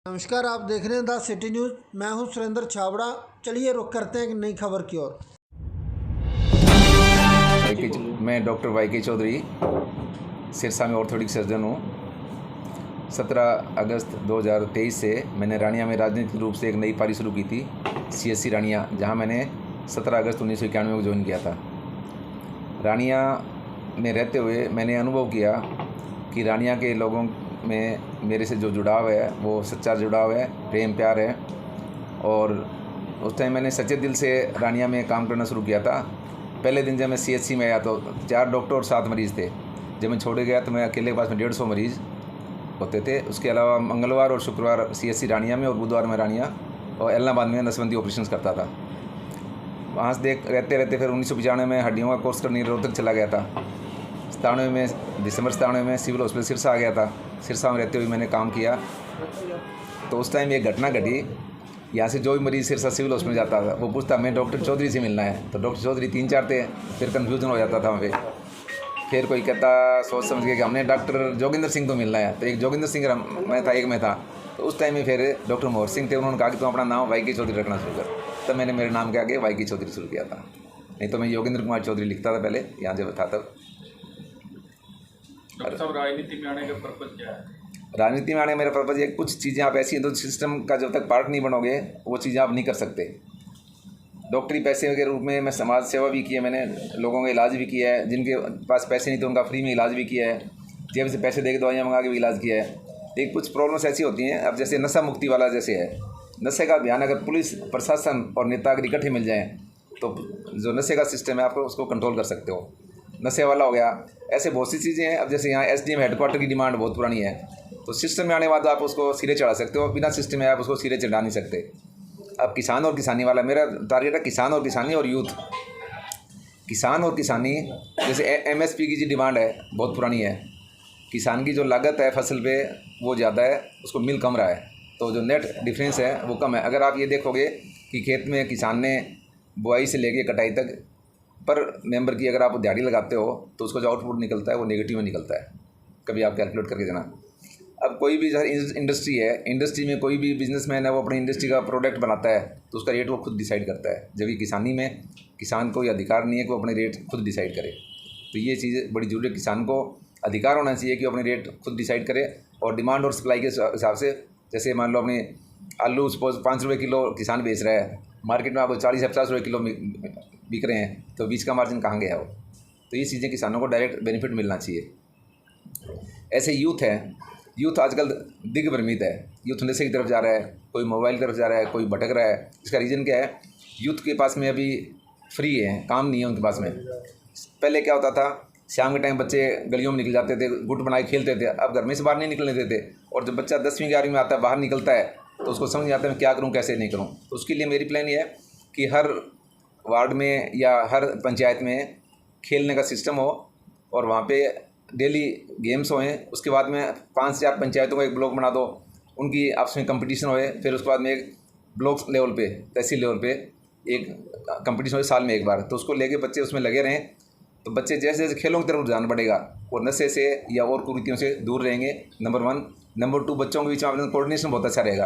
नमस्कार, आप देख रहे हैं द सिटी न्यूज़। मैं हूं सुरेंद्र छाबड़ा। चलिए रुख करते हैं एक नई खबर की ओर। मैं डॉक्टर वाई के चौधरी सिरसा में ऑर्थोपेडिक सर्जन हूँ। 17 अगस्त 2023 से मैंने रानिया में राजनीतिक रूप से एक नई पारी शुरू की थी, CSC रानिया, जहाँ मैंने 17 अगस्त 1991 को ज्वाइन किया था। रानिया में रहते हुए मैंने अनुभव किया कि रानिया के लोगों में मेरे से जो जुड़ाव है वो सच्चा जुड़ाव है, प्रेम प्यार है। और उस टाइम मैंने सच्चे दिल से रानिया में काम करना शुरू किया था। पहले दिन जब मैं CSC में आया तो 4 डॉक्टर और 7 मरीज़ थे। जब मैं छोड़े गया तो मैं अकेले के पास में 150 मरीज़ होते थे। उसके अलावा मंगलवार और शुक्रवार CSC रानिया में और बुधवार में रानिया और इलाहाबाद में नसबंदी ऑपरेशन करता था। वहाँ से रहते रहते फिर 1995 में हड्डियों का कोर्स करने रोहतक चला गया था। 97 में दिसंबर 97 में सिविल हॉस्पिटल सिरसा आ गया था। सिरसा में रहते हुए मैंने काम किया। तो उस टाइम एक घटना घटी, यहाँ से जो भी मरीज़ सिरसा सिविल हॉस्पिटल जाता था वो पूछता मैं डॉक्टर चौधरी से मिलना है। तो डॉक्टर चौधरी 3-4 थे, फिर कन्फ्यूजन हो जाता था वहाँ पे। फिर कोई कहता सोच समझ के कि हमने डॉक्टर जोगिंदर सिंह तो मिलना है। तो एक जोगिंदर सिंह मैं था, एक में था। तो उस टाइम में फिर डॉक्टर मोहर सिंह थे, उन्होंने कहा कि तुम अपना नाम वाई के चौधरी रखना शुरू कर। तब मैंने मेरे नाम के आगे वाई के चौधरी शुरू किया था। नहीं तो मैं योगेंद्र कुमार चौधरी लिखता था पहले, यहाँ जब था तब। डॉक्टर साहब, राजनीति में आने का पर्पज़ क्या है? राजनीति में आने का मेरा पर्पज़ है, कुछ चीज़ें आप ऐसी हैं तो सिस्टम का जब तक पार्ट नहीं बनोगे वो चीज़ें आप नहीं कर सकते। डॉक्टरी पैसे के रूप में मैं समाज सेवा भी की है, मैंने लोगों का इलाज भी किया है। जिनके पास पैसे नहीं थे उनका फ्री में इलाज भी किया है, जेब से पैसे दे के दवाइयाँ मंगा के भी इलाज किया है। लेकिन कुछ प्रॉब्लम्स ऐसी होती हैं, अब जैसे नशा मुक्ति वाला जैसे है, नशे का अभियान अगर पुलिस प्रशासन और नेता अगर इकट्ठे मिल जाएँ तो जो नशे का सिस्टम है आप उसको कंट्रोल कर सकते हो। नशे वाला हो गया, ऐसे बहुत सी चीज़ें हैं। अब जैसे यहाँ SDM हेडक्वार्टर की डिमांड बहुत पुरानी है, तो सिस्टम में आने के बाद आप उसको सिरे चढ़ा सकते हो, बिना सिस्टम में आप उसको सिरे चढ़ा नहीं सकते। अब किसान और किसानी वाला मेरा टारगेट है, किसान और किसानी और यूथ। किसान और किसानी जैसे MSP की जो डिमांड है बहुत पुरानी है। किसान की जो लागत है फसल पे वो ज़्यादा है, उसको मिल कम रहा है, तो जो नेट डिफरेंस है वो कम है। अगर आप ये देखोगे कि खेत में किसान ने बुआई से लेके कटाई तक पर मेंबर की अगर आप दिहाड़ी लगाते हो तो उसका जो आउटपुट निकलता है वो नेगेटिव में निकलता है। कभी आप कैलकुलेट करके देना। अब कोई भी इंडस्ट्री है, इंडस्ट्री में कोई भी बिजनेसमैन है वो अपनी इंडस्ट्री का प्रोडक्ट बनाता है तो उसका रेट वो खुद डिसाइड करता है। जबकि किसानी में किसान को ये अधिकार नहीं है कि वो अपने रेट खुद डिसाइड करे। तो ये चीज़ बड़ी जरूरी है। किसान को अधिकार होना चाहिए कि वो अपने रेट खुद डिसाइड करे। और डिमांड और सप्लाई के हिसाब से, जैसे मान लो अपने आलू सपोज 5 रुपये किलो किसान बेच रहा है, मार्केट में आपको 40 या 50 रुपये किलो बिक रहे हैं, तो बीच का मार्जिन कहाँ गया वो। तो ये चीज़ें किसानों को डायरेक्ट बेनिफिट मिलना चाहिए। ऐसे यूथ है, यूथ आजकल दिग्भ्रमित है। यूथ नशे की तरफ जा रहा है, कोई मोबाइल की तरफ जा रहा है, कोई भटक रहा है। इसका रीज़न क्या है? यूथ के पास में अभी फ्री है, काम नहीं है उनके पास में। पहले क्या होता था, शाम के टाइम बच्चे गलियों में निकल जाते थे, गुट बना के खेलते थे। अब घर में से बाहर नहीं निकलने देते। और जब बच्चा 10वीं 11वीं में आता है, बाहर निकलता है तो उसको समझ नहीं आता मैं क्या करूं कैसे नहीं करूं। तो उसके लिए मेरी प्लान ये है कि हर वार्ड में या हर पंचायत में खेलने का सिस्टम हो और वहाँ पे डेली गेम्स होएं। उसके बाद में 5 से 8 पंचायतों का एक ब्लॉक बना दो, उनकी आपस में कंपटीशन होए। फिर उसके बाद में एक ब्लॉक लेवल पे, तहसील लेवल पे एक कंपटीशन होए साल में एक बार। तो उसको लेके बच्चे उसमें लगे रहें, तो बच्चे जैसे जैसे खेलों की तरफ रुझान बढ़ेगा और नशे से या और कुरीतियों से दूर रहेंगे, नंबर 1। नंबर 2, बच्चों के बीच में कोऑर्डिनेशन बहुत अच्छा रहेगा।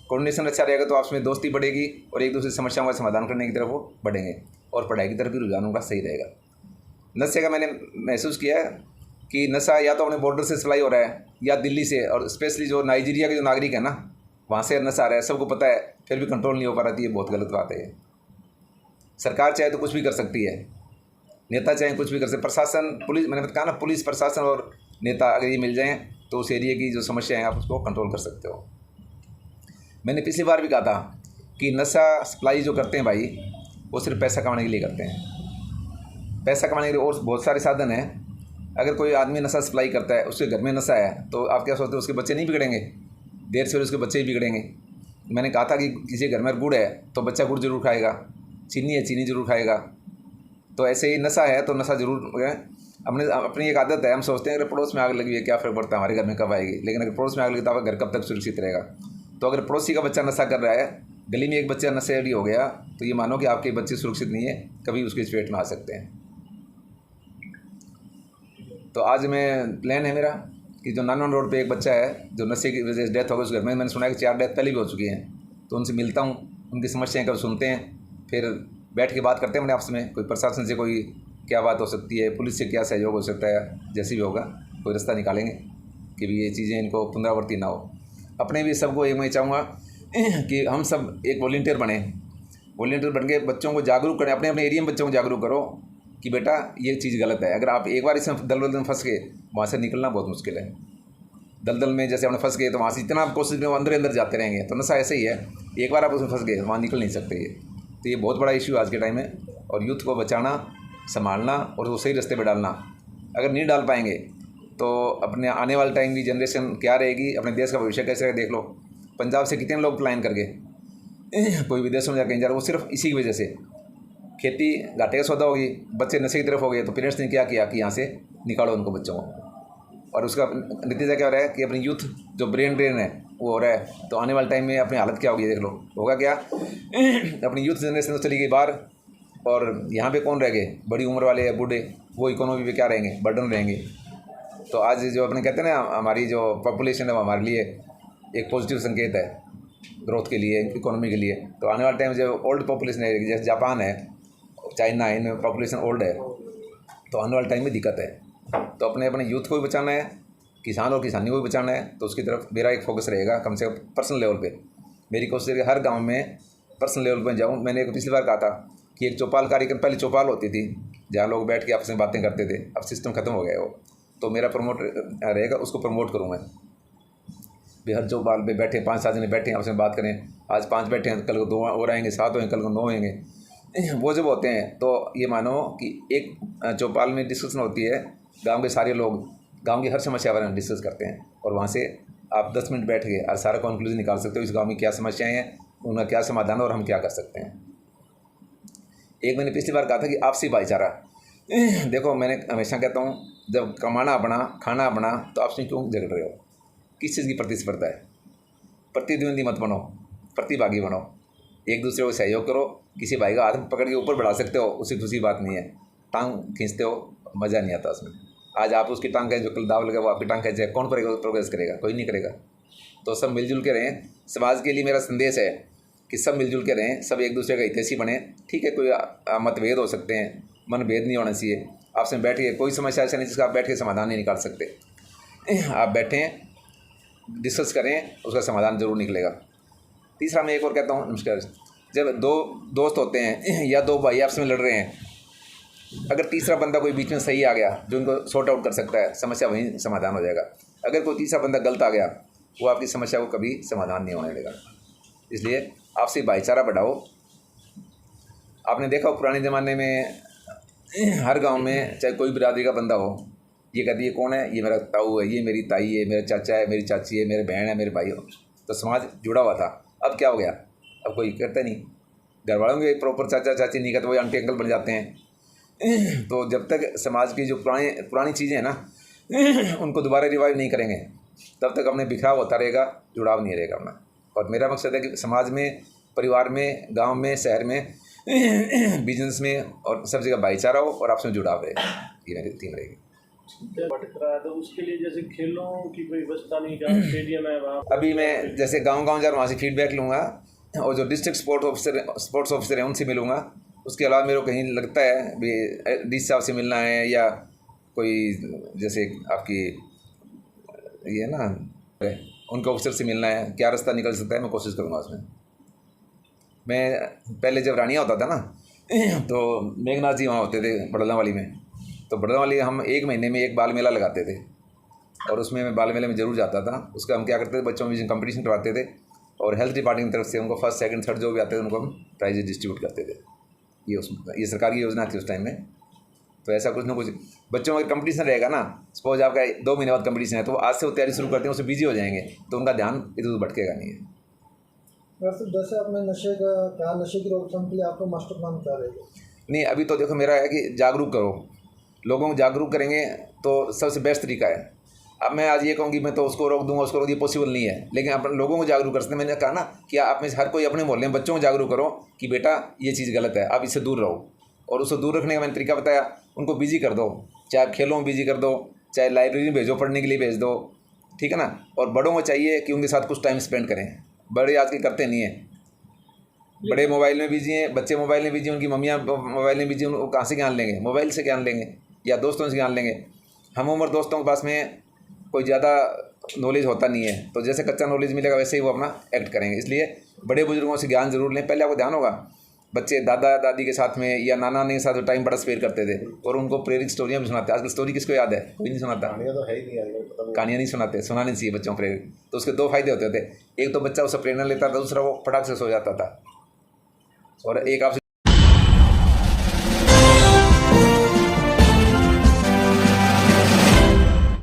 कोऑर्डिनेशन अच्छा रहेगा तो आपस में दोस्ती बढ़ेगी और एक दूसरे समस्याओं का समाधान करने की तरफ वो बढ़ेंगे और पढ़ाई की तरफ भी रुझान उनका सही रहेगा। नशे का मैंने महसूस किया है कि नशा या तो अपने बॉर्डर से सप्लाई हो रहा है या दिल्ली से, और स्पेशली जो नाइजीरिया के जो नागरिक है ना, वहाँ से नशा आ रहा है, सबको पता है, फिर भी कंट्रोल नहीं हो पा रहा थी। ये बहुत गलत बात है। सरकार चाहे तो कुछ भी कर सकती है, नेता चाहे कुछ भी कर सकते, प्रशासन, पुलिस, मैंने कहा ना, पुलिस प्रशासन और नेता अगर ये मिल जाएँ तो उस एरिया की जो समस्या है आप उसको कंट्रोल कर सकते हो। मैंने पिछली बार भी कहा था कि नशा सप्लाई जो करते हैं भाई वो सिर्फ पैसा कमाने के लिए करते हैं। पैसा कमाने के लिए और बहुत सारे साधन हैं। अगर कोई आदमी नशा सप्लाई करता है, उसके घर में नशा है, तो आप क्या सोचते हो उसके बच्चे नहीं बिगड़ेंगे? देर से उसके बच्चे ही बिगड़ेंगे। मैंने कहा था कि किसी घर में गुड़ है तो बच्चा गुड़ जरूर खाएगा, चीनी है चीनी जरूर खाएगा। तो ऐसे ही नशा है तो नशा जरूर है। अपनी एक आदत है, हम सोचते हैं अगर पड़ोस में आग लगी है क्या फ़र्क पड़ता है, हमारे घर में कब आएगी। लेकिन अगर पड़ोस में आग लगी तो आपका घर कब तक सुरक्षित रहेगा। तो अगर पड़ोसी का बच्चा नशा कर रहा है, गली में एक बच्चा नशेड़ी हो गया, तो ये मानो कि आपके बच्चे सुरक्षित नहीं है, कभी उसके चपेट में आ सकते हैं। तो आज मैं प्लान है मेरा कि जो नानवन रोड पे एक बच्चा है जो नशे की वजह से डेथ हो गई उस घर में, मैंने सुना है कि 4 डेथ पहले भी हो चुकी हैं। तो उनसे मिलता हूँ, उनकी समस्याएं कब सुनते हैं, फिर बैठ के बात करते हैं अपने आपस में, कोई प्रशासन से कोई क्या बात हो सकती है, पुलिस से क्या सहयोग हो सकता है, जैसे भी होगा कोई रास्ता निकालेंगे कि भी ये चीज़ें इनको पुनरावृत्ति ना हो। अपने भी सबको एक मैं चाहूँगा कि हम सब एक वॉलंटियर बने, वॉलंटियर बन के बच्चों को जागरूक करें, अपने अपने एरिया में बच्चों को जागरूक करो कि बेटा ये चीज़ गलत है। अगर आप एक बार इसमें दलदल में फंस गए, वहाँ से निकलना बहुत मुश्किल है। दलदल में जैसे आपने फंस गए तो वहाँ से इतना आप कोशिश में अंदर अंदर जाते रहेंगे। तो नशा ऐसे ही है, एक बार आप उसमें फंस गए वहाँ निकल नहीं सकते। ये तो ये बहुत बड़ा इशू आज के टाइम में, और यूथ को बचाना, संभालना और वो सही रास्ते पर डालना। अगर नहीं डाल पाएंगे तो अपने आने वाले टाइम की जनरेशन क्या रहेगी, अपने देश का भविष्य कैसे रहेगा। देख लो पंजाब से कितने लोग पलायन करके कोई विदेशों में जाकर जा रहे, वो सिर्फ इसी की वजह से। खेती घाटे का सौदा होगी, बच्चे नशे की तरफ हो गए, तो पेरेंट्स ने क्या किया कि यहाँ से निकालो उनको बच्चों को, और उसका नतीजा क्या हो रहा है कि अपनी यूथ जो ब्रेन है वो हो रहा है। तो आने वाले टाइम में अपनी हालत क्या होगी देख लो, होगा क्या अपनी यूथ जनरेशन तो चली गई बाहर, और यहाँ पे कौन रह गए, बड़ी उम्र वाले या बूढ़े, वो इकोनॉमी पे क्या रहेंगे, बर्डन रहेंगे। तो आज जो अपने कहते हैं ना हमारी जो पॉपुलेशन है वो हमारे लिए एक पॉजिटिव संकेत है ग्रोथ के लिए, इकोनॉमी के लिए। तो आने वाले टाइम जो ओल्ड पॉपुलेशन है, जैसे जापान है, चाइना है, इनमें पॉपुलेशन ओल्ड है, तो आने वाले टाइम में दिक्कत है। तो अपने अपने यूथ को भी बचाना है, किसान और किसानी को भी बचाना है, तो उसकी तरफ मेरा एक फोकस रहेगा कम से कम पर्सनल लेवल पे। मेरी कोशिश है हर गांव में पर्सनल लेवल पे जाऊं। मैंने पिछली बार कहा था कि एक चौपाल कार्यक्रम, पहले चौपाल होती थी जहाँ लोग बैठ के आपस में बातें करते थे, अब सिस्टम ख़त्म हो गया है वो। तो मेरा प्रमोट रहेगा, उसको प्रमोट करूँ मैं भी। हर चौपाल पे बैठे 5-7 जने बैठे आपस में बात करें, आज 5 बैठे हैं, कल को 2 और आएंगे, 7 होंगे, कल को 9 होंगे। वो जब होते हैं तो ये मानो कि एक चौपाल में डिस्कशन होती है, गांव के सारे लोग गांव की हर समस्या बारे में डिस्कस करते हैं, और वहाँ से आप 10 मिनट बैठ के और सारा कंक्लूजन निकाल सकते हो, इस गांव में क्या समस्याएं हैं, उनका क्या समाधान है और हम क्या कर सकते हैं। एक मैंने पिछली बार कहा था कि आपसी भाईचारा। देखो मैंने हमेशा कहता हूँ, जब कमाना अपना, खाना अपना, तो आपसे क्यों झगड़ रहे हो, किस चीज़ की प्रतिस्पर्धा है। प्रतिद्वंदी मत बनो, प्रतिभागी बनो, एक दूसरे को सहयोग करो। किसी भाई का हाथ पकड़ के ऊपर बढ़ा सकते हो, उससे दूसरी बात नहीं है। टांग खींचते हो, मज़ा नहीं आता उसमें। आज आप उसकी टांग खींचे, जो कल दाव लगे वो आपकी टांग खींचे, कौन प्रोग्रेस करेगा, कोई नहीं करेगा। तो सब मिलजुल के रहें। समाज के लिए मेरा संदेश है कि सब मिलजुल के रहें, सब एक दूसरे का हितैषी बने। ठीक है, कोई मतभेद हो सकते हैं, मनभेद नहीं होना चाहिए। आपसे बैठ के कोई समस्या ऐसा नहीं जिसका आप बैठ के समाधान नहीं निकाल सकते। आप बैठें, डिस्कस करें, उसका समाधान जरूर निकलेगा। तीसरा मैं एक और कहता हूँ, नमस्कार, जब 2 दोस्त होते हैं या 2 भाई आपस में लड़ रहे हैं, अगर तीसरा बंदा कोई बीच में सही आ गया जो उनको सॉर्ट आउट कर सकता है, समस्या वहीं समाधान हो जाएगा। अगर कोई तीसरा बंदा गलत आ गया, वो आपकी समस्या को कभी समाधान नहीं होने देगा। इसलिए आपसी भाईचारा बढ़ाओ। आपने देखा हो पुराने ज़माने में हर गांव में चाहे कोई बिरादरी का बंदा हो, ये कहती है कौन है, ये मेरा ताऊ है, ये मेरी ताई है, मेरा चाचा है, मेरी चाची है, मेरे बहन है, मेरे भाई हो। तो समाज जुड़ा हुआ था। अब क्या हो गया, अब कोई करता नहीं। घर वालों के प्रॉपर चाचा चाची नहीं करते, वही आंटी अंकल बन जाते हैं। तो जब तक समाज की जो पुरानी चीज़ें हैं ना, उनको दोबारा रिवाइव नहीं करेंगे, तब तक अपने बिखराव होता रहेगा, जुड़ाव नहीं रहेगा अपना। और मेरा मकसद है कि समाज में, परिवार में, गांव में, शहर में, बिजनेस में और सब जगह भाईचारा हो और आपस में जुड़ाव रहे। ये मेरी थीम रहेगी। भटक रहा है तो उसके लिए जैसे खेलों की कोई व्यवस्था नहीं, जहाँ स्टेडियम है वहाँ। अभी मैं जैसे गांव जा रहा हूँ, वहाँ से फीडबैक लूँगा, और जो डिस्ट्रिक्ट स्पोर्ट्स ऑफिसर हैं उनसे मिलूँगा। उसके अलावा मेरे को कहीं लगता है भी डी साहब से मिलना है, या कोई जैसे आपकी ये ना उनके ऑफिसर से मिलना है, क्या रास्ता निकल सकता है, मैं कोशिश करूँगा उसमें। मैं पहले जब रानिया होता था ना, तो मेघनाथ जी वहाँ होते थे बड़ला वाली में। तो बड़ला वाली हम 1 महीने में एक बाल मेला लगाते थे, और उसमें मैं बाल मेले में ज़रूर जाता था। उसका हम क्या करते थे, बच्चों में कंपटीशन करवाते थे, और हेल्थ डिपार्टमेंट की तरफ से उनको 1st, 2nd, 3rd जो भी आते थे उनको हम प्राइजेज डिस्ट्रीब्यूट करते थे। ये सरकार की योजना थी उस टाइम में। तो ऐसा कुछ ना कुछ बच्चों में कंपटीशन रहेगा ना, सपोज आपका 2 महीने बाद कंपटीशन है, तो आज से वो तैयारी शुरू करते हैं, उससे बिजी हो जाएंगे, तो उनका ध्यान इधर उधर भटकेगा नहीं है। जैसे आपने नशे का कहा, नशे की रोकथाम के लिए आपका मास्टर प्लान क्या रहेगा? नहीं, अभी तो देखो मेरा है कि जागरूक करो, लोगों को जागरूक करेंगे तो सबसे बेस्ट तरीका है। अब मैं आज ये कहूँगी मैं तो उसको रोक दूंगा, उसको रोक, ये पॉसिबल नहीं है। लेकिन आप लोगों को जागरूक कर सकते हैं। मैंने कहा ना कि आप में से हर कोई अपने मोहल्ले में बच्चों को जागरूक करो कि बेटा ये चीज़ गलत है, आप इससे दूर रहो। और उससे दूर रखने का मैंने तरीका बताया, उनको बिजी कर दो, चाहे खेलों में बिजी कर दो, चाहे लाइब्रेरी में भेजो, पढ़ने के लिए भेज दो, ठीक है ना। और बड़ों को चाहिए कि उनके साथ कुछ टाइम स्पेंड करें। बड़े आज के करते नहीं हैं, बड़े मोबाइल में बिजी हैं, बच्चे मोबाइल में बिजी हैं, उनकी मम्मियाँ मोबाइल में बिजी हैं, उनको कहाँ से ज्ञान लेंगे? मोबाइल से ज्ञान लेंगे या दोस्तों से ज्ञान लेंगे। हम उम्र दोस्तों के पास में कोई ज़्यादा नॉलेज होता नहीं है, तो जैसे कच्चा नॉलेज मिलेगा वैसे ही वो अपना एक्ट करेंगे। इसलिए बड़े बुजुर्गों से ज्ञान जरूर लें। पहले आपको ध्यान होगा बच्चे दादा दादी के साथ में या नाना नानी के साथ टाइम बड़ा स्पेयर करते थे और उनको प्रेरित स्टोरियाँ भी सुनाते। आजकल स्टोरी किसको याद है? कोई नहीं सुनाता। तो है ही नहीं आजकल, पता नहीं। कहानियाँ नहीं सुनाते, सुनानी चाहिए बच्चों को प्रेरित। तो उसके दो फायदे होते थे, एक तो बच्चा उससे प्रेरणा लेता था, दूसरा वो फटाक से सो जाता था। और एक आपसे